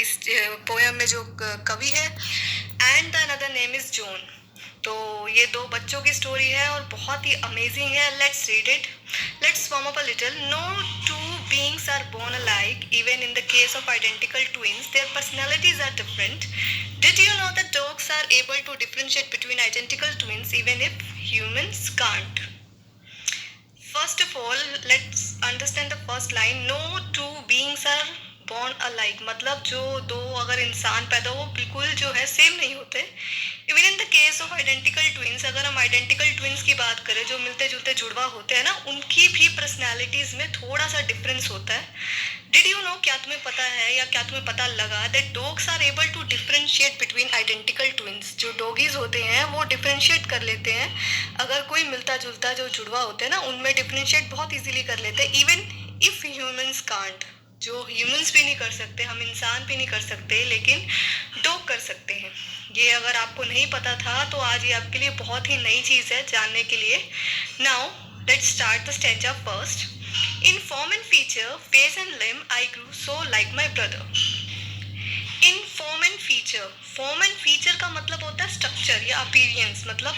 इस पोयम में जो कवि है, and the another name is John. तो ये दो बच्चों की स्टोरी है और बहुत ही अमेजिंग है। Let's read it, let's warm up a little. No two beings are born alike. Even in the case of identical twins, their personalities are different. Did you know that dogs are able to differentiate between identical twins even if humans can't? First of all, let's understand the first line. No two beings are born alike. मतलब जो दो अगर इंसान पैदा हो, बिल्कुल जो है सेम नहीं होते। Even in the case of identical twins, अगर हम आइडेंटिकल ट्विंस की बात करें, जो मिलते जुलते जुड़वा होते हैं ना, उनकी भी पर्सनैलिटीज में थोड़ा सा डिफरेंस होता है। डिड यू नो, क्या तुम्हें पता है या क्या तुम्हें पता लगा that dogs are able to differentiate between identical twins? जो डॉगीज होते हैं वो डिफरेंशिएट कर लेते हैं। अगर कोई मिलता जुलता जो जुड़वा होते हैं ना, उनमें डिफरेंशिएट बहुत इजीली कर लेते हैं। इवन इफ ह्यूमंस कांट, जो ह्यूमंस भी नहीं कर सकते, हम इंसान भी नहीं कर सकते, लेकिन डॉग कर सकते हैं। ये अगर आपको नहीं पता था तो आज ये आपके लिए बहुत ही नई चीज़ है जानने के लिए। Now let's start the stanza first. In form and feature, face and limb, I grew so like my brother. In form and feature, form and feature का मतलब होता है स्ट्रक्चर या अपीयरेंस, मतलब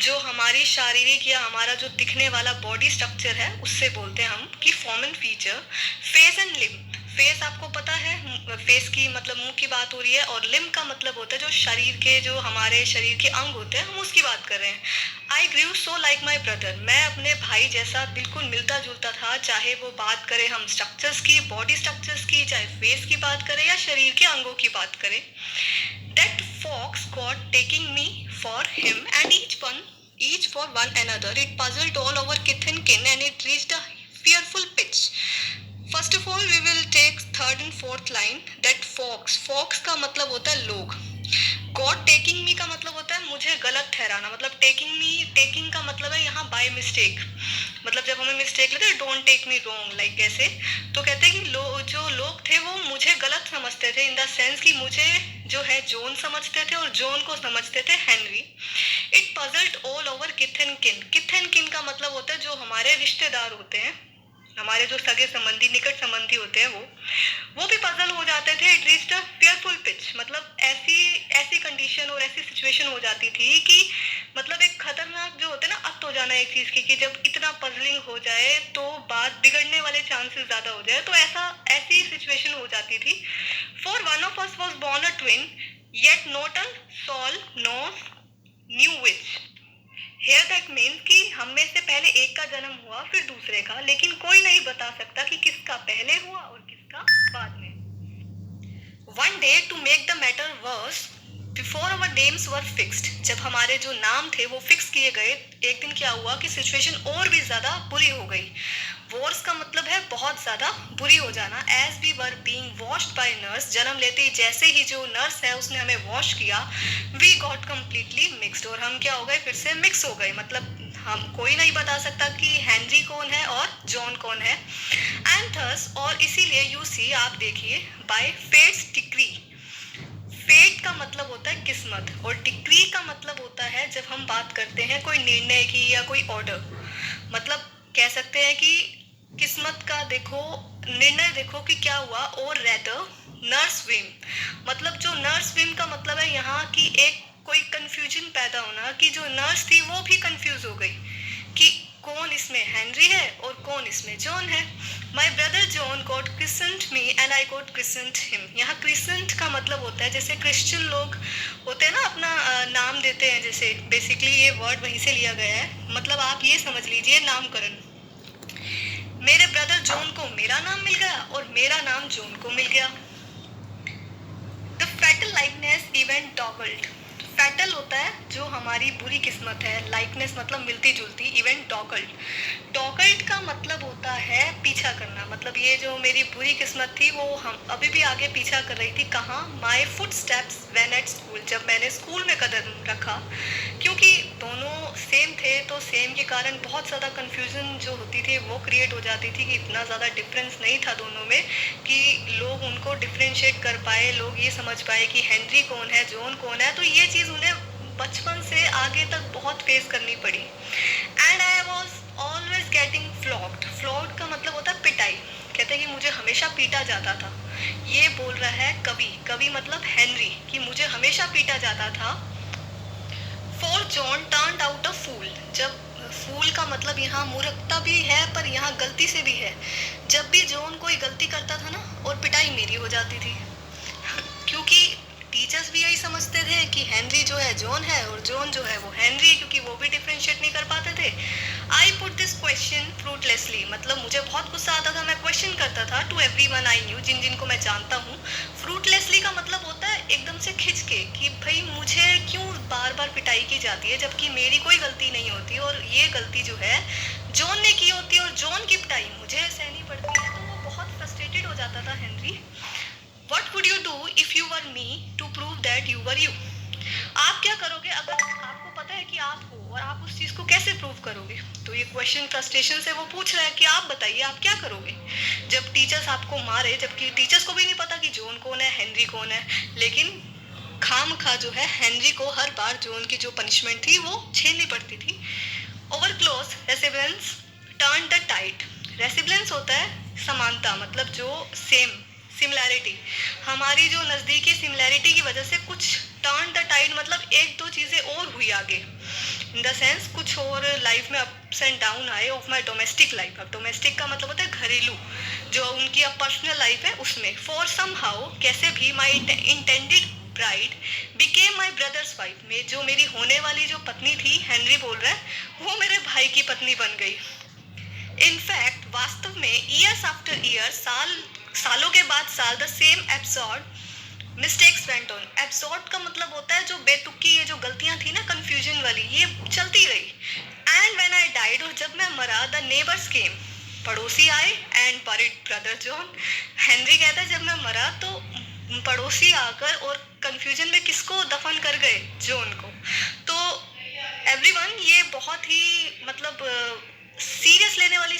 जो हमारी शारीरिक या हमारा जो दिखने वाला बॉडी स्ट्रक्चर है उससे बोलते हैं हम कि form and feature. Face and limb, face आपको पता है, फेस की मतलब मुंह की बात हो रही है, और लिम का मतलब होता है जो शरीर के, जो हमारे शरीर के अंग होते हैं, हम उसकी बात कर रहे हैं। आई ग्रू सो लाइक माई ब्रदर, मैं अपने भाई जैसा बिल्कुल मिलता जुलता था, चाहे वो बात करें हम स्ट्रक्चर्स की, बॉडी स्ट्रक्चर्स की, चाहे फेस की बात करें या शरीर के अंगों की बात करें। That fox got taking me for him and each for one another. It puzzled all our kith and kin and it reached a fearful pitch. First of all, we will take third and fourth line. That fox का मतलब होता है लोग। God taking me का मतलब होता है मुझे गलत ठहराना, मतलब taking का मतलब है यहाँ by mistake, मतलब जब हमें मिस्टेक लेते हैं, don't take me wrong, like ऐसे। तो कहते हैं कि जो लोग थे वो मुझे गलत समझते थे, इन द सेंस कि मुझे जो है जॉन समझते थे और जॉन को समझते थे Henry. It puzzled all over kith and kin. Kith and किन का मतलब होता है जो हमारे रिश्तेदार होते हैं, हमारे जो सगे संबंधी, निकट संबंधी होते हैं, वो भी पजल हो जाते थे। It reached a fearful pitch, मतलब ऐसी कंडीशन और ऐसी सिचुएशन हो जाती थी कि मतलब एक खतरनाक जो होते हैं ना, अत हो जाना एक चीज की, कि जब इतना पजलिंग हो जाए तो बात बिगड़ने वाले चांसेस ज्यादा हो जाए, तो ऐसी सिचुएशन हो जाती थी। For one of us was born a twin, yet not a soul knows knew which. Here that means कि हम में से पहले एक का जन्म हुआ फिर दूसरे का, लेकिन कोई नहीं बता सकता कि किसका पहले हुआ और किसका बाद में। One day to make the matter worse, before our names were fixed, जब हमारे जो नाम थे वो फिक्स किए गए, एक दिन क्या हुआ कि सिचुएशन और भी ज्यादा बुरी हो गई। वॉर्स का मतलब है बहुत ज्यादा बुरी हो जाना। As we were being washed by nurse, जन्म लेते ही जैसे ही जो नर्स है उसने हमें वॉश किया, वी गॉट कम्प्लीटली मिक्सड, और हम क्या हो गए, फिर से मिक्स हो गए। मतलब हम कोई नहीं बता सकता कि हेनरी कौन है और जॉन कौन है। एंड थस, और इसीलिए यू सी, आप देखिए, बाय फेट्स डिक्री। फेट का मतलब होता है किस्मत, और डिक्री का मतलब होता है जब हम बात करते हैं कोई निर्णय की या कोई ऑर्डर, मतलब कह सकते हैं कि किस्मत का देखो, निर्णय देखो कि क्या हुआ। और रेदर नर्स विम, मतलब जो नर्स विम का मतलब है यहाँ की एक कोई कंफ्यूजन पैदा होना, कि जो नर्स थी वो भी कंफ्यूज हो गई कि कौन इसमें हेनरी है और कौन इसमें जॉन है। My brother John got crescent me and I got crescent him. यहाँ क्रिसेंट का मतलब होता है जैसे क्रिश्चियन लोग होते हैं ना, अपना नाम देते हैं, जैसे बेसिकली ये वर्ड वहीं से लिया गया है। मतलब आप ये समझ लीजिए नामकरण। मेरे ब्रदर जॉन को मेरा नाम मिल गया और मेरा नाम जॉन को मिल गया। The fatal likeness event dogged, fatal होता है जो हमारी बुरी किस्मत है, लाइकनेस मतलब मिलती जुलती, इवेंट डॉगल्ड। डॉगल्ड का मतलब होता है पीछा करना, मतलब ये जो मेरी बुरी किस्मत थी वो हम अभी भी आगे पीछा कर रही थी। कहाँ? My foot steps when at school, जब मैंने स्कूल में कदम रखा। क्योंकि दोनों सेम थे तो सेम के कारण बहुत ज़्यादा कन्फ्यूजन जो होती थी वो क्रिएट हो जाती थी, कि इतना ज़्यादा डिफरेंस नहीं था दोनों में कि लोग उनको डिफ्रेंशिएट कर पाए, लोग ये समझ पाए कि हेनरी कौन है, जॉन कौन है। तो ये चीज़ उन्हें बचपन से आगे तक बहुत फेस करनी पड़ी। And I was always getting flogged, flogged का मतलब होता है पिटाई। कहते हैं कि मुझे हमेशा पीटा जाता था। ये बोल रहा है कवि, कवि मतलब हेनरी, कि मुझे हमेशा पीटा जाता था। For John turned out a fool, जब फूल का मतलब यहाँ मूर्खता भी है पर यहाँ गलती से भी है। जब भी जॉन कोई गलती करता था ना, और पिटाई मेरी हो जाती थी, क्योंकि टीचर्स भी यही समझते थे कि हेनरी जो है जॉन है और जॉन जो है वो हेनरी है, क्योंकि वो भी डिफ्रेंशिएट नहीं कर पाते थे। I put this question fruitlessly, मतलब मुझे बहुत गुस्सा आता था, मैं क्वेश्चन करता था टू एवरीवन आई न्यू, जिन जिनको मैं जानता हूँ। फ्रूटलेसली का मतलब होता है एकदम से खिंच के, कि भाई मुझे क्यों बार बार पिटाई की जाती है जबकि मेरी कोई गलती नहीं होती, और ये गलती जो है जॉन ने की होती है और जॉन की पिटाई मुझे सहनी पड़ती है। तो वो बहुत फ्रस्ट्रेटेड हो जाता था Henry. What would you do if you were me to prove that you were you? आप क्या करोगे अगर आपको पता है कि आप हो, और आप उस चीज को कैसे प्रूव करोगे? तो ये क्वेश्चन फ्रस्ट्रेशन से वो पूछ रहा है कि आप बताइए आप क्या करोगे जब टीचर्स आपको मारे, जबकि टीचर्स को भी नहीं पता कि जॉन कौन है, हेनरी कौन है, लेकिन खाम खा जो है हेनरी को हर बार जॉन की जो पनिशमेंट थी वो झेलनी पड़ती थी। Over close resemblance turn the tide, resemblance होता है समानता, मतलब जो सेम, सिमिलैरिटी, हमारी जो नज़दीकी सिमिलैरिटी की वजह से कुछ टर्न द टाइड, मतलब एक दो चीज़ें और हुई आगे, इन द सेंस कुछ और लाइफ में अप्स एंड डाउन आए ऑफ माई डोमेस्टिक लाइफ। अब डोमेस्टिक का मतलब होता है घरेलू, जो उनकी अब पर्सनल लाइफ है उसमें। फॉर सम हाउ, कैसे भी, my intended bride became my brother's wife, में जो मेरी होने वाली जो पत्नी थी, हेनरी बोल रहा है, वो मेरे भाई की पत्नी बन गई। इनफैक्ट वास्तव में ईयर्स आफ्टर ईयर्स, सालों के बाद साल, the same absurd mistakes went on. Absurd का मतलब होता है जो बेतुकी, ये जो गलतियां थी ना कंफ्यूजन वाली, ये चलती रही। एंड व्हेन आई डाइड, और जब मैं मरा, द नेबर्स केम, पड़ोसी आए, and buried brother John. Henry कहता है जब मैं मरा तो पड़ोसी आकर और कंफ्यूजन में किसको दफन कर गए, जॉन को। तो एवरीवन, ये बहुत ही मतलब सीरियस लेने वाली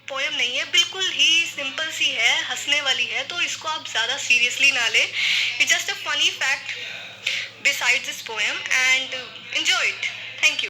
पोएम नहीं है, बिल्कुल ही सिंपल सी है, हंसने वाली है, तो इसको आप ज़्यादा सीरियसली ना ले। It's just a funny fact beside this poem, and enjoy it. Thank you.